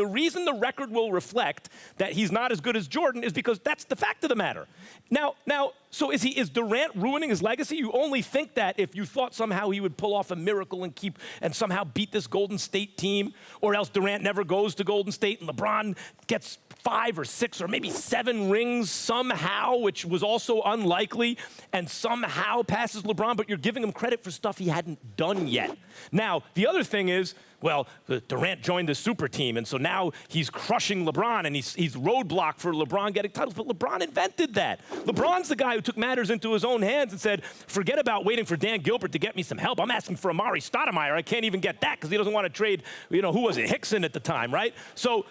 The reason the record will reflect that he's not as good as Jordan is because that's the fact of the matter. Now, so is Durant ruining his legacy? You only think that if you thought somehow he would pull off a miracle and somehow beat this Golden State team, or else Durant never goes to Golden State and LeBron gets 5 or 6 or maybe 7 rings somehow, which was also unlikely, and somehow passes LeBron, but you're giving him credit for stuff he hadn't done yet. Now, the other thing is, well, Durant joined the super team, and so now he's crushing LeBron, and he's roadblock for LeBron getting titles, but LeBron invented that. LeBron's the guy who took matters into his own hands and said, forget about waiting for Dan Gilbert to get me some help. I'm asking for Amari Stoudemire. I can't even get that because he doesn't want to trade, who was it, Hickson at the time, right? So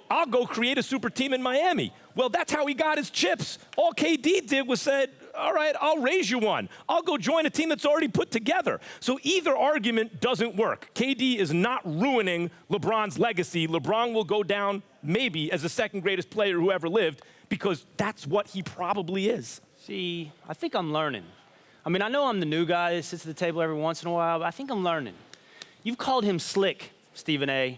I'll go create a super team in Miami. Well, that's how he got his chips. All KD did was said, all right, I'll raise you one. I'll go join a team that's already put together. So either argument doesn't work. KD is not ruining LeBron's legacy. LeBron will go down maybe as the second greatest player who ever lived because that's what he probably is. See, I think I'm learning. I mean, I know I'm the new guy that sits at the table every once in a while, but I think I'm learning. You've called him slick, Stephen A.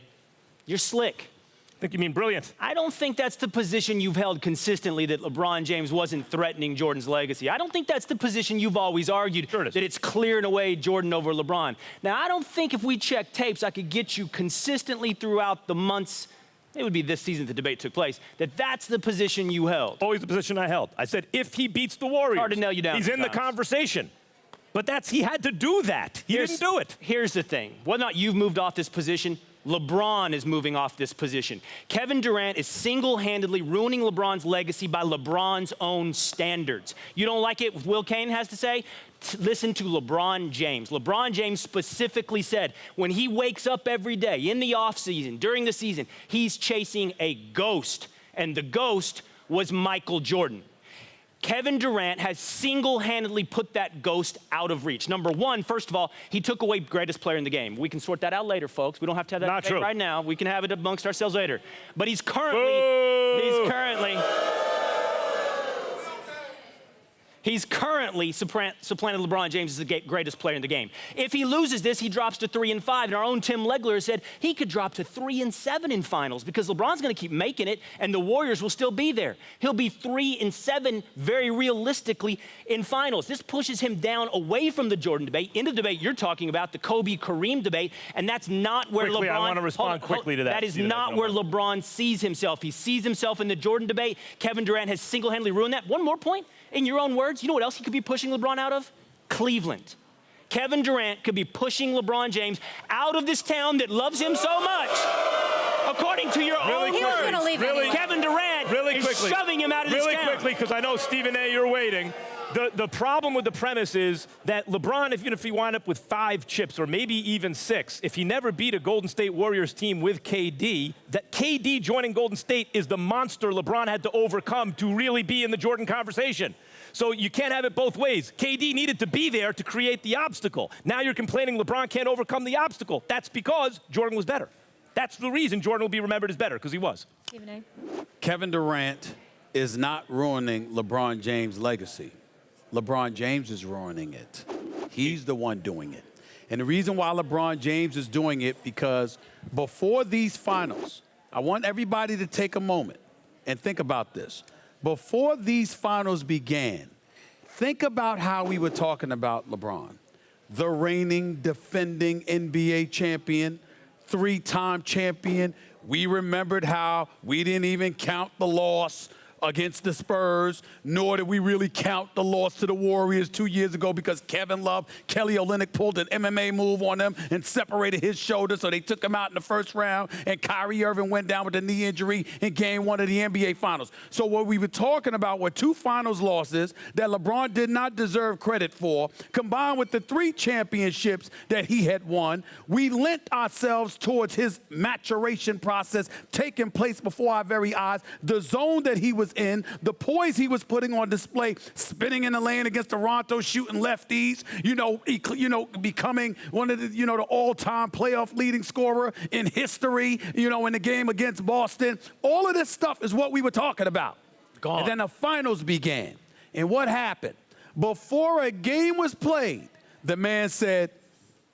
You're slick. I think you mean brilliant. I don't think that's the position you've held consistently, that LeBron James wasn't threatening Jordan's legacy. I don't think that's the position you've always argued, sure it is, that it's clear in a way Jordan over LeBron. Now, I don't think if we check tapes, I could get you consistently throughout the months, it would be this season the debate took place, that's the position you held. Always the position I held. I said, if he beats the Warriors, hard to nail you down he's in the conversation. But he had to do that. He didn't do it. Here's the thing. Whether or not you've moved off this position, LeBron is moving off this position. Kevin Durant is single-handedly ruining LeBron's legacy by LeBron's own standards. You don't like it, what Will Cain has to say? Listen to LeBron James. LeBron James specifically said when he wakes up every day, in the offseason, during the season, he's chasing a ghost, and the ghost was Michael Jordan. Kevin Durant has single-handedly put that ghost out of reach. Number one, first of all, he took away greatest player in the game. We can sort that out later, folks. We don't have to have that debate right now. We can have it amongst ourselves later. But he's currently supplanted LeBron James as the greatest player in the game. If he loses this, he drops to 3-5. And our own Tim Legler said he could drop to 3-7 in finals because LeBron's going to keep making it, and the Warriors will still be there. He'll be 3-7 very realistically in finals. This pushes him down away from the Jordan debate into the debate you're talking about, the Kobe-Kareem debate, and that's not where LeBron... I want to respond quickly to that. That is not where LeBron sees himself. He sees himself in the Jordan debate. Kevin Durant has single-handedly ruined that. One more point. In your own words, you know what else he could be pushing LeBron out of? Cleveland. Kevin Durant could be pushing LeBron James out of this town that loves him so much. According to your own words, Kevin Durant is shoving him out of this town. Really quickly, because I know, Stephen A., you're waiting. The problem with the premise is that LeBron, even if he wound up with 5 chips or maybe even 6, if he never beat a Golden State Warriors team with KD, that KD joining Golden State is the monster LeBron had to overcome to really be in the Jordan conversation. So you can't have it both ways. KD needed to be there to create the obstacle. Now you're complaining LeBron can't overcome the obstacle. That's because Jordan was better. That's the reason Jordan will be remembered as better, because he was. Stephen A. Kevin Durant is not ruining LeBron James' legacy. LeBron James is ruining it. He's the one doing it. And the reason why LeBron James is doing it, because before these finals, I want everybody to take a moment and think about this. Before these finals began, think about how we were talking about LeBron. The reigning, defending NBA champion, 3-time champion. We remembered how we didn't even count the loss against the Spurs, nor did we really count the loss to the Warriors 2 years ago because Kevin Love, Kelly Olynyk pulled an MMA move on them and separated his shoulder, so they took him out in the first round, and Kyrie Irving went down with a knee injury in Game 1 of the NBA Finals. So what we were talking about were 2 finals losses that LeBron did not deserve credit for, combined with the 3 championships that he had won. We lent ourselves towards his maturation process taking place before our very eyes. The zone that he was in, the poise he was putting on display, spinning in the lane against Toronto, shooting lefties, becoming one of the, the all-time playoff leading scorer in history, in the game against Boston. All of this stuff is what we were talking about. Gone. And then the finals began. And what happened? Before a game was played, the man said,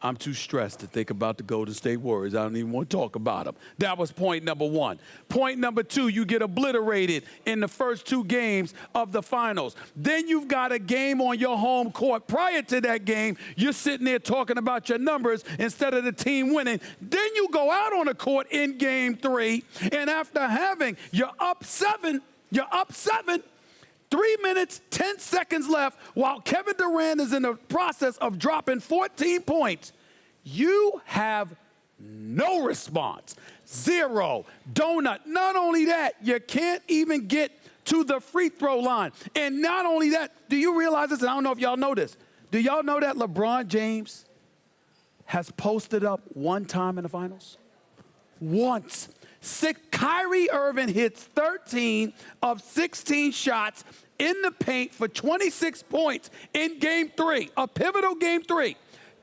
I'm too stressed to think about the Golden State Warriors. I don't even want to talk about them. That was point number one. Point number two, you get obliterated in the first two games of the finals. Then you've got a game on your home court. Prior to that game, you're sitting there talking about your numbers instead of the team winning. Then you go out on the court in game three, and after having, you're up seven, 3 minutes, 10 seconds left, while Kevin Durant is in the process of dropping 14 points. You have no response. Zero. Donut. Not only that, you can't even get to the free throw line. And not only that, do you realize this? And I don't know if y'all know this. Do y'all know that LeBron James has posted up one time in the finals? Once. Kyrie Irving hits 13 of 16 shots in the paint for 26 points in game three, a pivotal game three.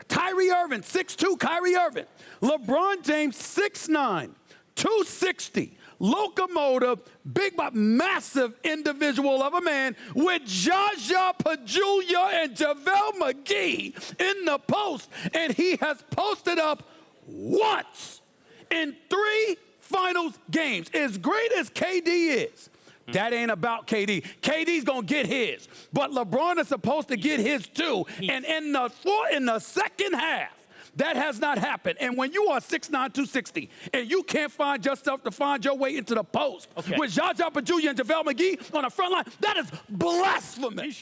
Kyrie Irving, 6'2", Kyrie Irving. LeBron James, 6'9", 260, locomotive, big but massive individual of a man with Jaja Pajulia and JaVale McGee in the post. And he has posted up once in 3 finals games. As great as KD is, that ain't about KD. KD's gonna get his, but LeBron is supposed to get his too. And in the second half, that has not happened. And when you are 6'9", 260, and you can't find yourself to find your way into the post with Jaja Pajulia and JaVale McGee on the front line, that is blasphemy.